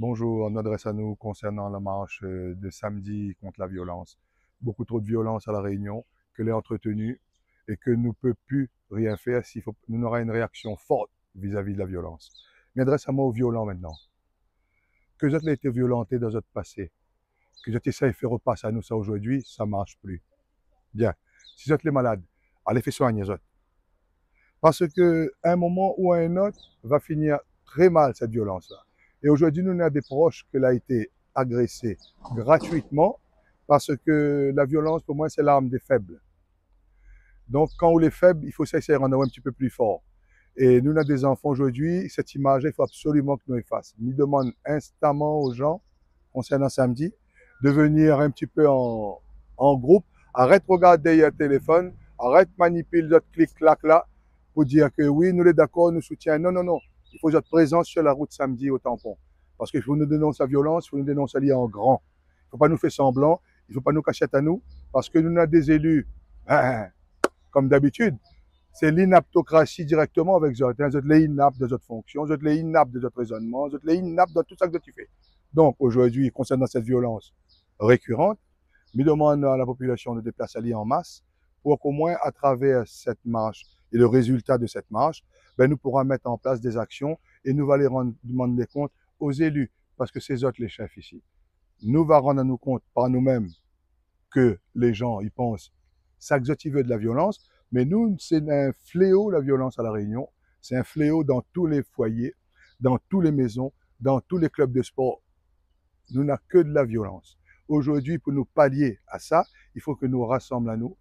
Bonjour, on adresse à nous concernant la marche de samedi contre la violence. Beaucoup trop de violence à La Réunion, que l'est entretenue et que nous ne peut plus rien faire s'il faut, nous n'aura une réaction forte vis-à-vis de la violence. Mais adresse à moi aux violents maintenant. Que vous avez été violenté dans votre passé, que vous essayez de faire repasse à nous ça aujourd'hui, ça ne marche plus. Bien. Si vous êtes les malades, allez faire soigner les autres. Parce qu'à un moment ou à un autre, va finir très mal cette violence-là. Et aujourd'hui, nous avons des proches qui a été agressé gratuitement parce que la violence, pour moi, c'est l'arme des faibles. Donc, quand on est faible, il faut essayer de rendre un petit peu plus fort. Et nous avons des enfants aujourd'hui, cette image, il faut absolument que nous effaçons. Nous demandons instamment aux gens, concernant samedi, de venir un petit peu en groupe. Arrête de regarder le téléphone, arrête de manipuler notre clic-clac là pour dire que oui, nous sommes d'accord, nous soutiens. Non, non, non. Il faut être présent sur la route samedi au tampon. Parce qu'il faut nous dénoncer la violence, il faut nous dénoncer l'IA en grand. Il ne faut pas nous faire semblant, il ne faut pas nous cacher à nous, parce que nous avons des élus, comme d'habitude, c'est l'inaptocratie directement avec eux. Vous êtes les inaptes de votre fonction, vous êtes les inaptes de votre raisonnement, vous êtes les inaptes dans tout ça que tu fais. Donc aujourd'hui, concernant cette violence récurrente, je demande à la population de déplacer l'IA en masse pour qu'au moins à travers cette marche et le résultat de cette marche, ben, nous pourrons mettre en place des actions et nous allons aller demander des comptes aux élus, parce que c'est eux les chefs ici. Nous allons rendre à nous compte par nous-mêmes que les gens, ils pensent, ça que veut de la violence, mais nous, c'est un fléau, la violence à La Réunion. C'est un fléau dans tous les foyers, dans toutes les maisons, dans tous les clubs de sport. Nous n'avons que de la violence. Aujourd'hui, pour nous pallier à ça, il faut que nous rassemblons à nous.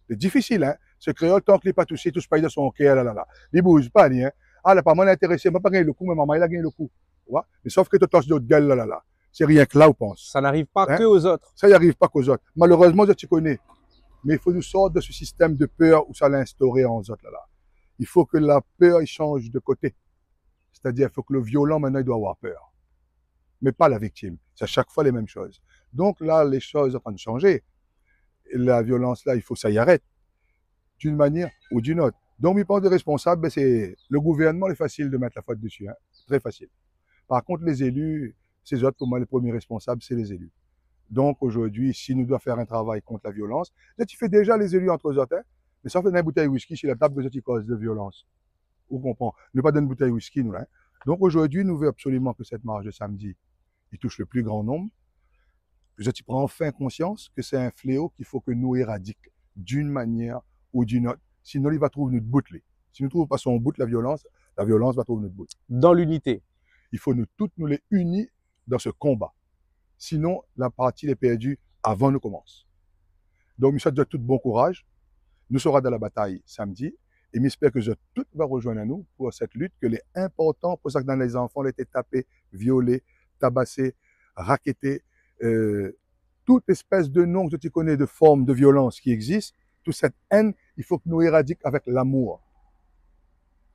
C'est difficile, hein. Ce créole, tant qu'il n'est pas touché, touche pas de son cœur, là, là, là. Il ne bouge pas, hein. Ah, là, pas moi intéressé, moi pas gagné le coup, mais maman, il a gagné le coup. Ouais? Mais sauf que tu touches d'autres gueules, là, là, là. C'est rien que là, on pense. Ça n'arrive pas Hein? que aux autres. Ça n'y arrive pas qu'aux autres. Malheureusement, tu connais. Mais il faut nous sortir de ce système de peur où ça l'a instauré en autres, là, là. Il faut que la peur, il change de côté. C'est-à-dire, il faut que le violent, maintenant, il doit avoir peur. Mais pas la victime. C'est à chaque fois les mêmes choses. Donc là, les choses sont en train de changer. Et la violence, là, il faut que ça y arrête. D'une manière ou d'une autre. Donc, mes pense de responsable, ben, c'est le gouvernement, c'est facile de mettre la faute dessus. Hein. Très facile. Par contre, les élus, ces autres, pour moi, les premiers responsables, c'est les élus. Donc, aujourd'hui, si nous devons faire un travail contre la violence, là, tu fais déjà les élus entre eux autres, hein, mais ça fait une bouteille de whisky sur la table de cette cause de violence. Vous comprenez? Ne pas donner une bouteille de whisky, nous, là. Hein. Donc, aujourd'hui, nous voulons absolument que cette marche de samedi, il touche le plus grand nombre. Je prends enfin conscience que c'est un fléau qu'il faut que nous éradiquions d'une manière ou d'une autre. Sinon, il va trouver notre bout. Si nous ne trouvons pas son bout, la violence va trouver notre bout. Dans l'unité. Il faut nous toutes nous les unir dans ce combat. Sinon, la partie est perdue avant nous commence. Donc, nous souhaitons de tout bon courage. Nous serons dans la bataille samedi. Et j'espère que tout va rejoindre à nous pour cette lutte, que les importants, pour ça que dans les enfants, ont été tapés, violés, tabassés, rackettés, toute espèce de nom que tu connais de forme de violence qui existe, toute cette haine, il faut que nous éradiquions avec l'amour.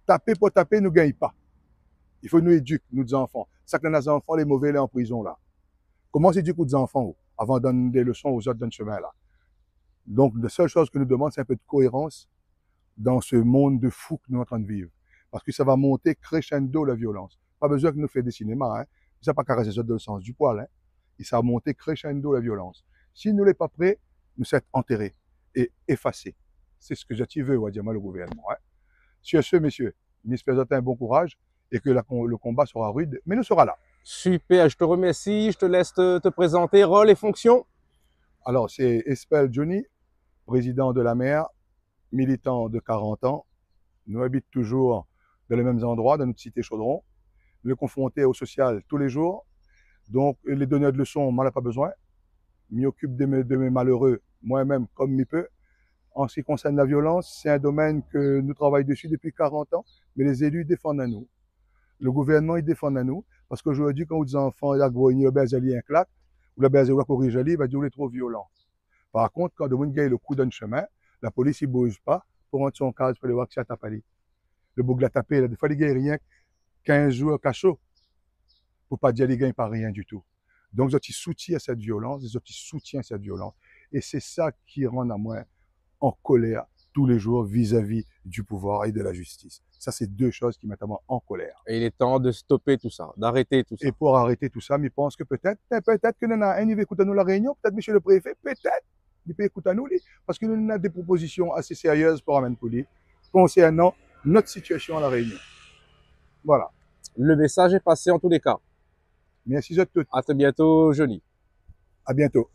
Taper pour taper ne gagne pas. Il faut nous éduquer, nous enfants. Ça que nos enfants, les mauvais, les en prison là. Comment s'éduquer aux enfants avant de donner des leçons aux autres dans ce chemin là. Donc, la seule chose que nous demandons, c'est un peu de cohérence dans ce monde de fou que nous sommes en train de vivre. Parce que ça va monter crescendo la violence. Pas besoin que nous fassions des cinémas, hein. Ça pas caresser les autres dans le sens du poil, hein. Et ça va monter crescendo la violence. Si nous ne sommes pas prêts, nous sommes enterrés et effacés. C'est ce que je veux, on va dire, le gouvernement. Hein. Sur ce, messieurs, j'espère un bon courage et que le combat sera rude, mais nous serons là. Super, je te remercie, je te laisse te présenter, rôle et fonction. Alors, c'est Espel Johnny, président de la mer, militant de 40 ans. Nous habitons toujours dans les mêmes endroits, dans notre cité Chaudron. Nous sommes confrontés au social tous les jours. Donc, les donneurs de leçons, on n'en a pas besoin. Je m'occupe de mes malheureux, moi-même, comme je peux. En ce qui concerne la violence, c'est un domaine que nous travaillons dessus depuis 40 ans, mais les élus défendent à nous. Le gouvernement, il défend à nous. Parce qu'aujourd'hui, quand vous enfants, la grogne, le bezali, un claque, ou la bezali, la corrige, il va dire, il est trop violent. Par contre, quand le gagne le coup d'un chemin, la police, il ne bouge pas pour rendre son cas pour aller voir que ça tape. Le bouc l'a tapé, là, des fois, il gagne rien, 15 jours cachot, pour pas dire qu'il gagne pas rien du tout. Donc, ils soutiennent cette violence, ils soutiennent cette violence. Et c'est ça qui rend à moi en colère tous les jours vis-à-vis du pouvoir et de la justice. Ça, c'est deux choses qui mettent vraiment en colère. Et il est temps de stopper tout ça, d'arrêter tout ça. Et pour arrêter tout ça, je pense que peut-être que nous avons un niveau écoute à nous la réunion, peut-être monsieur le préfet, peut-être, il peut écouter à nous, parce que nous avons des propositions assez sérieuses pour amener pour lui, concernant notre situation à la Réunion. Voilà. Le message est passé en tous les cas. Merci à tous. À très bientôt, Johnny. À bientôt.